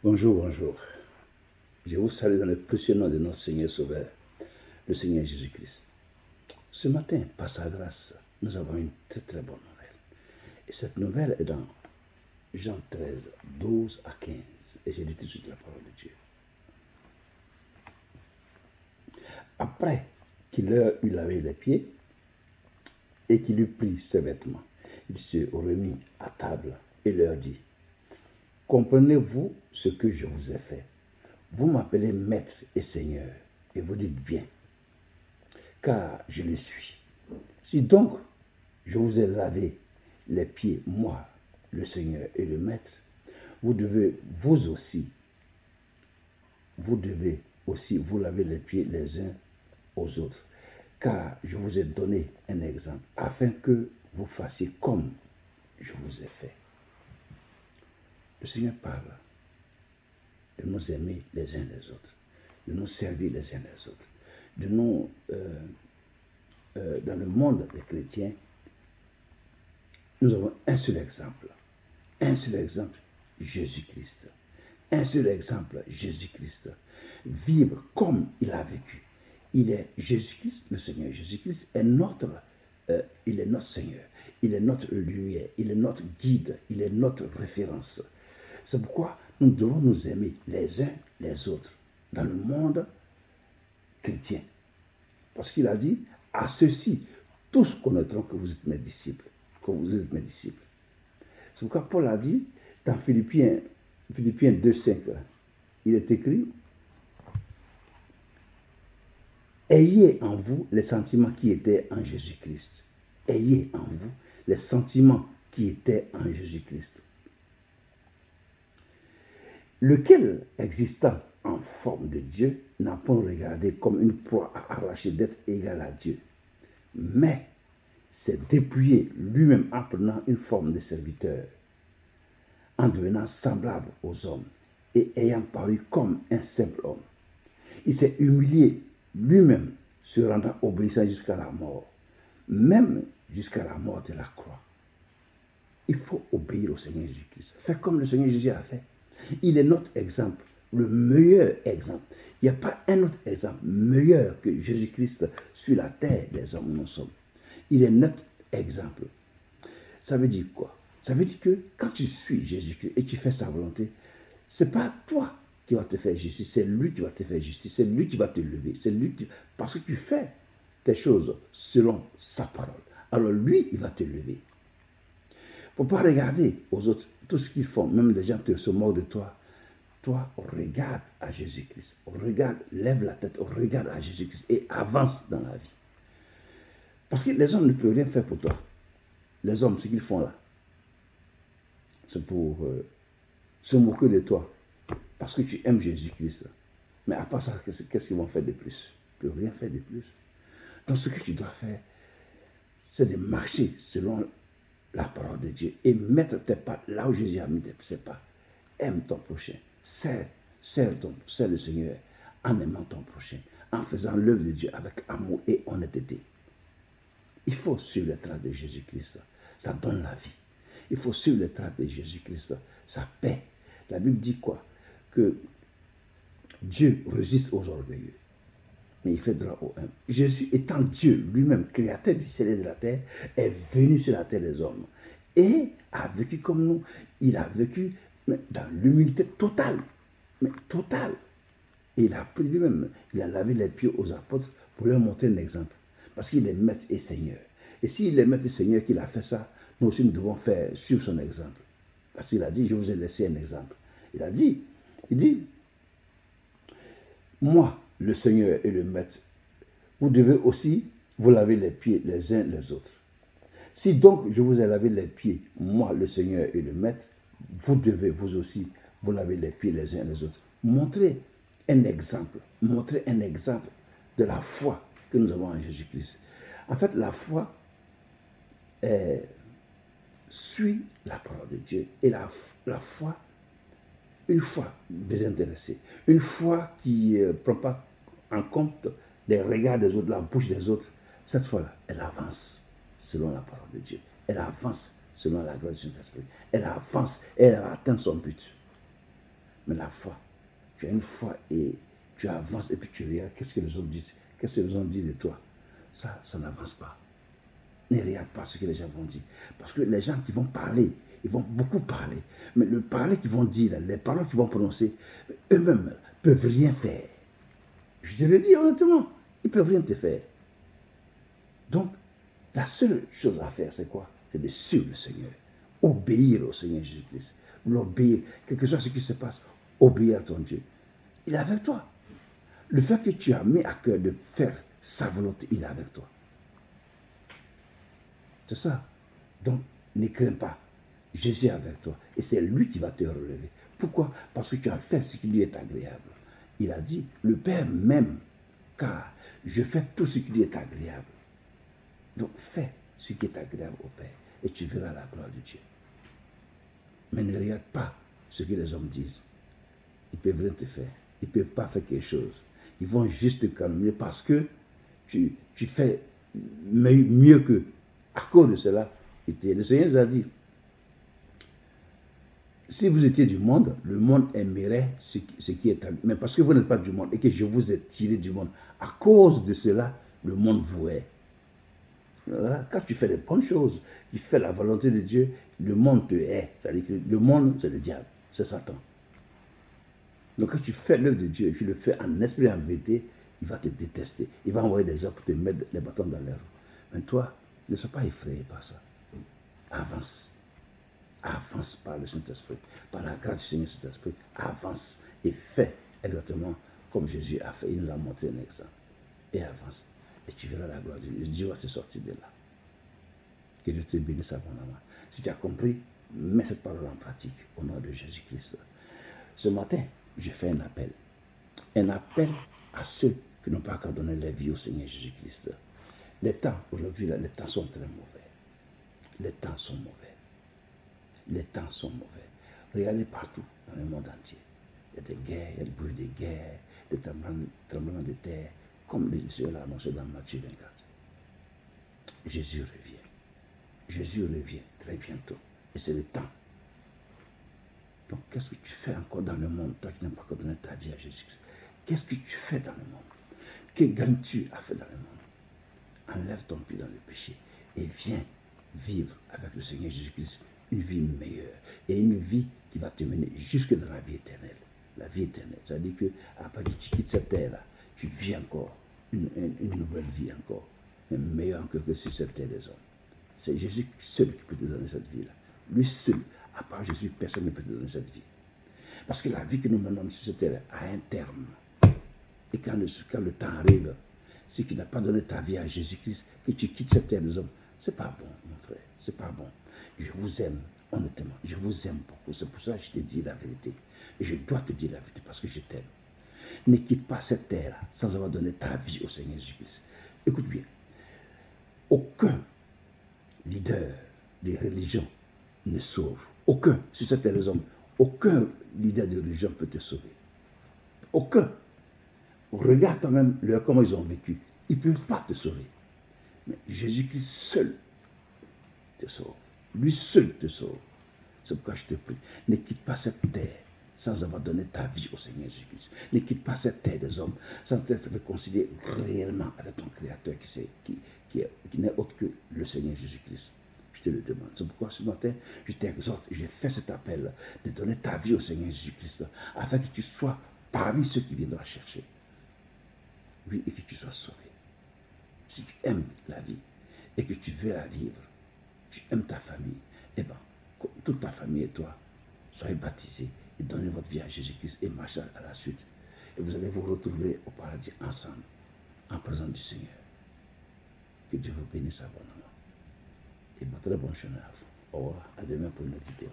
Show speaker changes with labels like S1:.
S1: Bonjour, bonjour. Je vous salue dans le précieux nom de notre Seigneur Sauveur, le Seigneur Jésus-Christ. Ce matin, par sa grâce, nous avons une très très bonne nouvelle. Et cette nouvelle est dans Jean 13, 12 à 15. Et je lis tout de suite la parole de Dieu. Après qu'il leur eut lavé les pieds et qu'il eut pris ses vêtements, il se remit à table et leur dit: comprenez-vous ce que je vous ai fait? Vous m'appelez maître et seigneur, et vous dites bien, car je le suis. Si donc je vous ai lavé les pieds, moi, le Seigneur et le maître, vous devez aussi vous laver les pieds les uns aux autres, car je vous ai donné un exemple, afin que vous fassiez comme je vous ai fait. Le Seigneur parle de nous aimer les uns les autres, de nous servir les uns les autres, de nous, dans le monde des chrétiens, nous avons un seul exemple, Jésus-Christ. Un seul exemple, Jésus-Christ. Vivre comme il a vécu. Il est Jésus-Christ, le Seigneur Jésus-Christ est il est notre Seigneur, il est notre lumière, il est notre guide, il est notre référence. C'est pourquoi nous devons nous aimer les uns les autres dans le monde chrétien. Parce qu'il a dit, à ceux-ci, tous connaîtront que vous êtes mes disciples. C'est pourquoi Paul a dit, dans Philippiens 2,5, il est écrit: ayez en vous les sentiments qui étaient en Jésus-Christ. Ayez en vous les sentiments qui étaient en Jésus-Christ. Lequel, existant en forme de Dieu, n'a point regardé comme une proie à arracher d'être égal à Dieu, mais s'est dépouillé lui-même en prenant une forme de serviteur, en devenant semblable aux hommes et ayant paru comme un simple homme. Il s'est humilié lui-même, se rendant obéissant jusqu'à la mort, même jusqu'à la mort de la croix. Il faut obéir au Seigneur Jésus-Christ. Faire comme le Seigneur Jésus a fait. Il est notre exemple, le meilleur exemple. Il n'y a pas un autre exemple meilleur que Jésus-Christ sur la terre des hommes où nous sommes. Il est notre exemple. Ça veut dire quoi? Ça veut dire que quand tu suis Jésus-Christ et tu fais sa volonté, ce n'est pas toi qui va te faire justice, c'est lui qui va te faire justice, c'est lui qui va te lever, c'est lui qui... Parce que tu fais tes choses selon sa parole. Alors lui, il va te lever. Il ne faut pas regarder aux autres tout ce qu'ils font, même les gens se moquent de toi. Toi, regarde à Jésus-Christ. Regarde, lève la tête, regarde à Jésus-Christ et avance dans la vie. Parce que les hommes ne peuvent rien faire pour toi. Les hommes, ce qu'ils font là, c'est pour se moquer de toi. Parce que tu aimes Jésus-Christ. Mais à part ça, qu'est-ce qu'ils vont faire de plus? Ils ne peuvent rien faire de plus. Donc ce que tu dois faire, c'est de marcher selon la parole de Dieu et mettre tes pas là où Jésus a mis ses pas. Aime ton prochain. Sers le Seigneur en aimant ton prochain, en faisant l'œuvre de Dieu avec amour et honnêteté. Il faut suivre les traces de Jésus-Christ. Ça donne la vie. Il faut suivre les traces de Jésus-Christ. Ça paie. La Bible dit quoi? Que Dieu résiste aux orgueilleux, mais il fait droit aux humbles. Jésus étant Dieu lui-même, créateur du ciel et de la terre, est venu sur la terre des hommes et a vécu comme nous. Il a vécu dans l'humilité totale, mais totale. Et il a pris lui-même, il a lavé les pieds aux apôtres pour leur montrer un exemple. Parce qu'il est maître et seigneur. Et s'il est maître et seigneur qu'il a fait ça, nous aussi nous devons suivre son exemple. Parce qu'il a dit, je vous ai laissé un exemple. Il dit, moi, le Seigneur et le maître, vous devez aussi vous laver les pieds les uns les autres. Si donc je vous ai lavé les pieds, moi, le Seigneur et le maître, vous devez vous aussi vous laver les pieds les uns les autres. Montrez un exemple de la foi que nous avons en Jésus-Christ. En fait, la foi suit la parole de Dieu. Et la foi, une foi désintéressée, une foi qui ne prend pas en compte les regards des autres, la bouche des autres, cette foi-là, elle avance selon la parole de Dieu. Elle avance selon la grâce du Saint-Esprit. Elle avance et elle atteint son but. Mais la foi, tu as une foi et tu avances et puis tu regardes qu'est-ce que les autres disent. Qu'est-ce que les autres disent de toi. Ça n'avance pas. Ne regarde pas ce que les gens vont dire. Parce que les gens qui vont parler, ils vont beaucoup parler. Mais le parler qu'ils vont dire, les paroles qu'ils vont prononcer, eux-mêmes ne peuvent rien faire. Je te le dis honnêtement, ils ne peuvent rien te faire. Donc, la seule chose à faire, c'est quoi? C'est de suivre le Seigneur. Obéir au Seigneur Jésus-Christ. L'obéir. Quel que soit ce qui se passe, obéir à ton Dieu. Il est avec toi. Le fait que tu as mis à cœur de faire sa volonté, il est avec toi. C'est ça. Donc, ne crains pas. Jésus est avec toi. Et c'est lui qui va te relever. Pourquoi? Parce que tu as fait ce qui lui est agréable. Il a dit, le Père m'aime, car je fais tout ce qui lui est agréable. Donc, fais ce qui est agréable au Père. Et tu verras la gloire de Dieu. Mais ne regarde pas ce que les hommes disent. Ils peuvent rien te faire. Ils ne peuvent pas faire quelque chose. Ils vont juste te calmer parce que tu fais mieux qu'eux. À cause de cela, le Seigneur nous a dit, si vous étiez du monde, le monde aimerait ce qui est à lui. Mais parce que vous n'êtes pas du monde et que je vous ai tiré du monde, à cause de cela, le monde vous hait. Voilà. Quand tu fais les bonnes choses, tu fais la volonté de Dieu, le monde te hait. C'est-à-dire que le monde, c'est le diable, c'est Satan. Donc quand tu fais l'œuvre de Dieu et tu le fais en esprit et en vérité, il va te détester. Il va envoyer des gens pour te mettre les bâtons dans les roues. Mais toi, ne sois pas effrayé par ça. Avance. Avance par le Saint-Esprit. Par la grâce du Seigneur Saint-Esprit. Avance et fais exactement comme Jésus a fait. Il nous a montré un exemple. Et avance. Et tu verras la gloire de Dieu. Dieu va te sortir de là. Que Dieu te bénisse abondamment. Si tu as compris, mets cette parole en pratique au nom de Jésus-Christ. Ce matin, j'ai fait un appel. Un appel à ceux qui n'ont pas encore donné leur vie au Seigneur Jésus-Christ. Les temps, aujourd'hui, les temps sont très mauvais. Les temps sont mauvais. Les temps sont mauvais. Regardez partout dans le monde entier. Il y a des guerres, il y a le bruit des guerres, des tremblements de terre, comme le Seigneur l'a annoncé dans Matthieu 24. Jésus revient. Jésus revient très bientôt. Et c'est le temps. Donc, qu'est-ce que tu fais encore dans le monde, toi qui n'as pas encore donné ta vie à Jésus-Christ? Qu'est-ce que tu fais dans le monde? Que gagnes-tu à faire dans le monde? Enlève ton pied dans le péché et viens vivre avec le Seigneur Jésus-Christ une vie meilleure et une vie qui va te mener jusque dans la vie éternelle. La vie éternelle, ça veut dire que après que tu quittes cette terre-là, tu vis encore une nouvelle vie encore, meilleure encore que sur cette terre des hommes. C'est Jésus seul qui peut te donner cette vie-là. Lui seul, à part Jésus, personne ne peut te donner cette vie. Parce que la vie que nous menons sur cette terre a un terme. Et quand le temps arrive, si tu n'as pas donné ta vie à Jésus-Christ, que tu quittes cette terre des hommes, c'est pas bon, mon frère, c'est pas bon. Je vous aime, honnêtement, je vous aime beaucoup. C'est pour ça que je te dis la vérité. Et je dois te dire la vérité parce que je t'aime. Ne quitte pas cette terre-là sans avoir donné ta vie au Seigneur Jésus-Christ. Écoute bien, aucun leader des religions ne sauve. Aucun, sur cette terre des hommes, aucun leader de religion peut te sauver. Aucun. Regarde quand même comment ils ont vécu. Ils ne peuvent pas te sauver. Mais Jésus-Christ seul te sauve. Lui seul te sauve. C'est pourquoi je te prie, ne quitte pas cette terre sans avoir donné ta vie au Seigneur Jésus-Christ. Ne quitte pas cette terre des hommes sans être réconcilié réellement avec ton Créateur qui n'est autre que le Seigneur Jésus-Christ. Je te le demande. C'est pourquoi ce matin, je t'exhorte, j'ai fait cet appel de donner ta vie au Seigneur Jésus-Christ afin que tu sois parmi ceux qui viendront chercher. Oui, et que tu sois sauvé. Si tu aimes la vie et que tu veux la vivre, tu aimes ta famille, eh bien, toute ta famille et toi, soyez baptisés et donnez votre vie à Jésus-Christ et marchez à la suite. Et vous allez vous retrouver au paradis ensemble, en présence du Seigneur. Que Dieu vous bénisse abondamment. Et bon, très bonne journée à vous. Au revoir. À demain pour une autre vidéo.